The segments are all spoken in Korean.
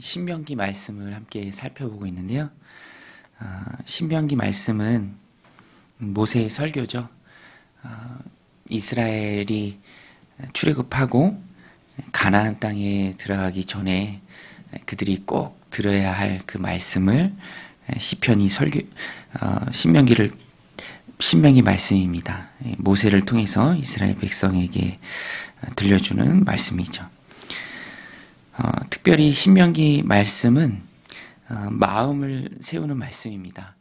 신명기 말씀을 함께 살펴보고 있는데요. 신명기 말씀은 모세의 설교죠. 이스라엘이 출애굽하고 가나안 땅에 들어가기 전에 그들이 꼭 들어야 할 그 말씀을 시편이 신명기 말씀입니다. 모세를 통해서 이스라엘 백성에게 들려주는 말씀이죠. 특별히 신명기 말씀은 마음을 세우는 말씀입니다.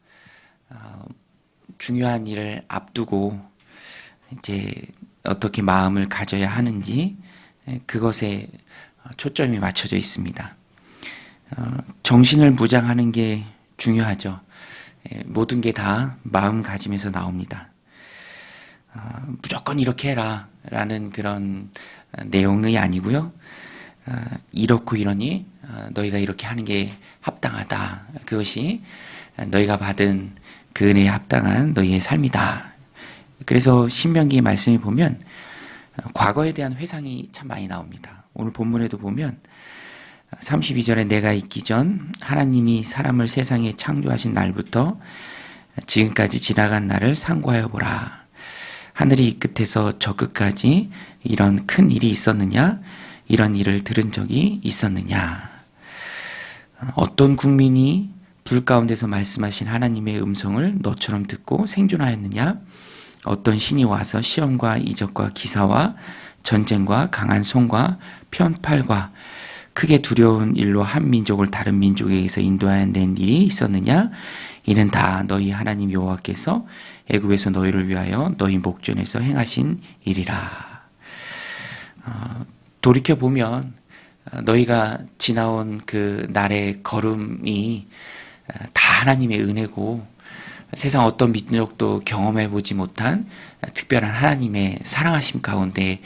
중요한 일을 앞두고 이제 어떻게 마음을 가져야 하는지 그것에 초점이 맞춰져 있습니다. 정신을 무장하는 게 중요하죠. 모든 게 다 마음가짐에서 나옵니다. 무조건 이렇게 해라 라는 그런 내용이 아니고요. 이렇고 이러니 너희가 이렇게 하는 게 합당하다. 그것이 너희가 받은 그 은혜에 합당한 너희의 삶이다. 그래서 신명기 말씀에 보면 과거에 대한 회상이 참 많이 나옵니다. 오늘 본문에도 보면 32절에 내가 있기 전 하나님이 사람을 세상에 창조하신 날부터 지금까지 지나간 날을 상고하여 보라. 하늘이 이 끝에서 저 끝까지 이런 큰 일이 있었느냐? 이런 일을 들은 적이 있었느냐? 어떤 국민이 불 가운데서 말씀하신 하나님의 음성을 너처럼 듣고 생존하였느냐? 어떤 신이 와서 시험과 이적과 기사와 전쟁과 강한 손과 편팔과 크게 두려운 일로 한 민족을 다른 민족에게서 인도하여 낸 일이 있었느냐? 이는 다 너희 하나님 여호와께서 애굽에서 너희를 위하여 너희 목전에서 행하신 일이라. 돌이켜보면 너희가 지나온 그 날의 걸음이 다 하나님의 은혜고 세상 어떤 민족도 경험해보지 못한 특별한 하나님의 사랑하심 가운데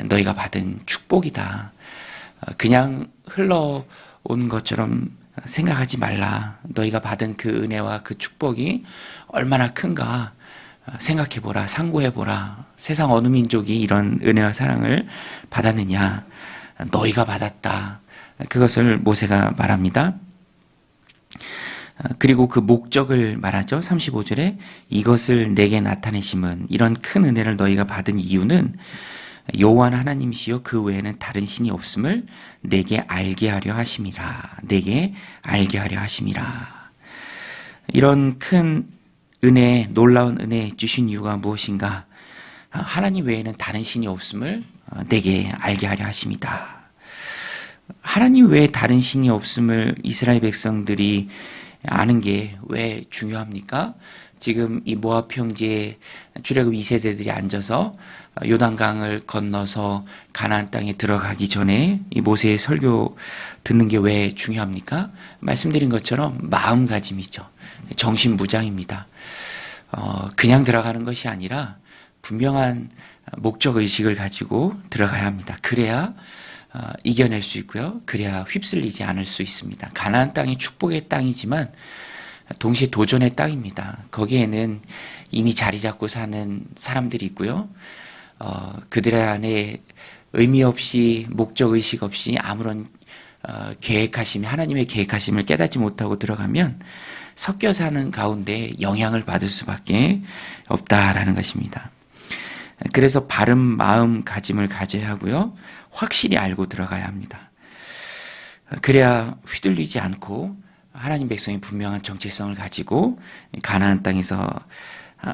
너희가 받은 축복이다. 그냥 흘러온 것처럼 생각하지 말라. 너희가 받은 그 은혜와 그 축복이 얼마나 큰가 생각해보라. 상고해보라. 세상 어느 민족이 이런 은혜와 사랑을 받았느냐. 너희가 받았다. 그것을 모세가 말합니다. 그리고 그 목적을 말하죠. 35절에 이것을 내게 나타내심은, 이런 큰 은혜를 너희가 받은 이유는 여호와는 하나님이시요 그 외에는 다른 신이 없음을 내게 알게 하려 하심이라. 내게 알게 하려 하심이라. 이런 큰 은혜, 놀라운 은혜 주신 이유가 무엇인가? 하나님 외에는 다른 신이 없음을 내게 알게 하려 하심이다. 하나님 외에 다른 신이 없음을 이스라엘 백성들이 아는 게 왜 중요합니까? 지금 이 모압 형제의 출애굽 2세대들이 앉아서 요단강을 건너서 가나안 땅에 들어가기 전에 이 모세의 설교 듣는 게 왜 중요합니까? 말씀드린 것처럼 마음가짐이죠. 정신무장입니다. 그냥 들어가는 것이 아니라 분명한 목적의식을 가지고 들어가야 합니다. 그래야 이겨낼 수 있고요. 그래야 휩쓸리지 않을 수 있습니다. 가나안 땅이 축복의 땅이지만 동시에 도전의 땅입니다. 거기에는 이미 자리 잡고 사는 사람들이 있고요. 그들 안에 의미 없이 목적의식 없이 아무런 계획하심이, 하나님의 계획하심을 깨닫지 못하고 들어가면 섞여 사는 가운데 영향을 받을 수밖에 없다라는 것입니다. 그래서 바른 마음가짐을 가져야 하고요. 확실히 알고 들어가야 합니다. 그래야 휘둘리지 않고 하나님 백성이 분명한 정체성을 가지고 가나안 땅에서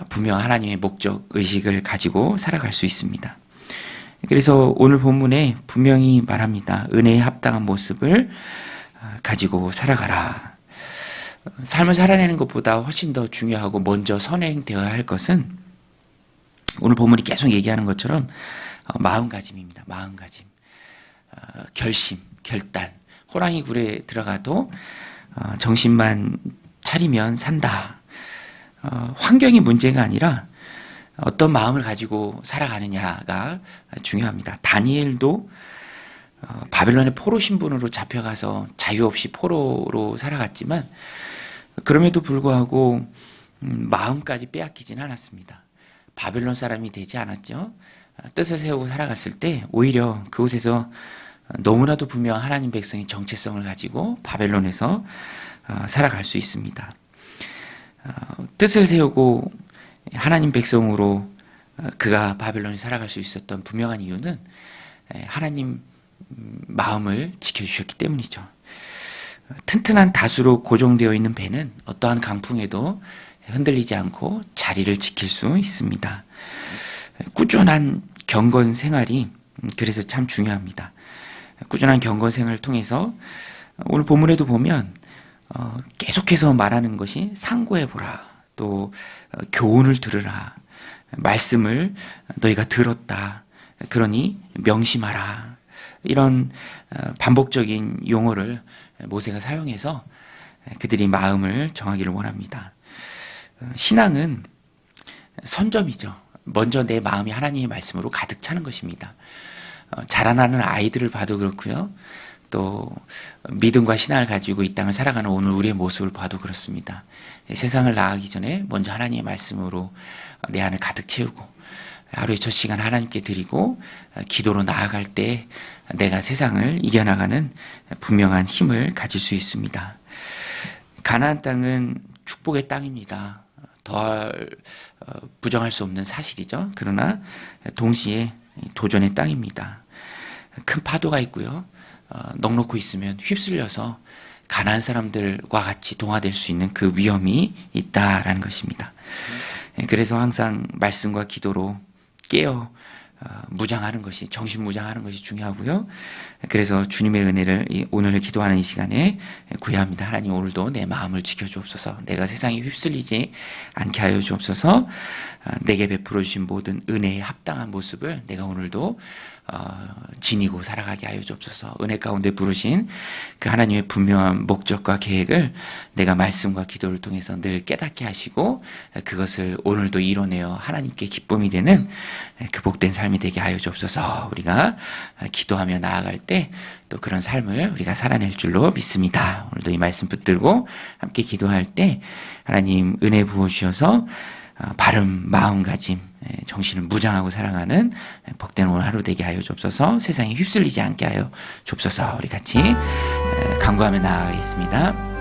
분명한 하나님의 목적 의식을 가지고 살아갈 수 있습니다. 그래서 오늘 본문에 분명히 말합니다. 은혜에 합당한 모습을 가지고 살아가라. 삶을 살아내는 것보다 훨씬 더 중요하고 먼저 선행되어야 할 것은 오늘 본문이 계속 얘기하는 것처럼 마음가짐입니다. 마음가짐, 결심, 결단. 호랑이 굴에 들어가도 정신만 차리면 산다. 환경이 문제가 아니라 어떤 마음을 가지고 살아가느냐가 중요합니다. 다니엘도 바벨론의 포로 신분으로 잡혀가서 자유 없이 포로로 살아갔지만 그럼에도 불구하고 마음까지 빼앗기진 않았습니다. 바벨론 사람이 되지 않았죠. 뜻을 세우고 살아갔을 때 오히려 그곳에서 너무나도 분명한 하나님 백성의 정체성을 가지고 바벨론에서 살아갈 수 있습니다. 뜻을 세우고 하나님 백성으로 그가 바벨론에 살아갈 수 있었던 분명한 이유는 하나님 마음을 지켜주셨기 때문이죠. 튼튼한 다수로 고정되어 있는 배는 어떠한 강풍에도 흔들리지 않고 자리를 지킬 수 있습니다. 꾸준한 경건 생활이 그래서 참 중요합니다. 꾸준한 경건 생활을 통해서 오늘 본문에도 보면 계속해서 말하는 것이 상고해보라, 또 교훈을 들으라, 말씀을 너희가 들었다, 그러니 명심하라, 이런 반복적인 용어를 모세가 사용해서 그들이 마음을 정하기를 원합니다. 신앙은 선점이죠. 먼저 내 마음이 하나님의 말씀으로 가득 차는 것입니다. 자라나는 아이들을 봐도 그렇고요. 또 믿음과 신앙을 가지고 이 땅을 살아가는 오늘 우리의 모습을 봐도 그렇습니다. 세상을 나가기 전에 먼저 하나님의 말씀으로 내 안을 가득 채우고 하루의 첫 시간 하나님께 드리고 기도로 나아갈 때 내가 세상을 이겨나가는 분명한 힘을 가질 수 있습니다. 가나안 땅은 축복의 땅입니다. 덜 부정할 수 없는 사실이죠. 그러나 동시에 도전의 땅입니다. 큰 파도가 있고요. 넉넉히 있으면 휩쓸려서 가난한 사람들과 같이 동화될 수 있는 그 위험이 있다라는 것입니다. 그래서 항상 말씀과 기도로 깨어 무장하는 것이, 정신 무장하는 것이 중요하고요. 그래서 주님의 은혜를 오늘 기도하는 이 시간에 구해야 합니다. 하나님, 오늘도 내 마음을 지켜주옵소서. 내가 세상에 휩쓸리지 않게 하여 주옵소서. 내게 베풀어 주신 모든 은혜에 합당한 모습을 내가 오늘도 지니고 살아가게 하여 주옵소서. 은혜 가운데 부르신 그 하나님의 분명한 목적과 계획을 내가 말씀과 기도를 통해서 늘 깨닫게 하시고 그것을 오늘도 이뤄내어 하나님께 기쁨이 되는 그 복된 삶이 되게 하여 주옵소서. 우리가 기도하며 나아갈 때 또 그런 삶을 우리가 살아낼 줄로 믿습니다. 오늘도 이 말씀 붙들고 함께 기도할 때 하나님 은혜 부어주셔서 바른 마음가짐, 정신을 무장하고 살아가는 복된 오늘 하루 되게 하여 주옵소서. 세상에 휩쓸리지 않게 하여 주옵소서. 우리 같이 간구하며 나아가겠습니다.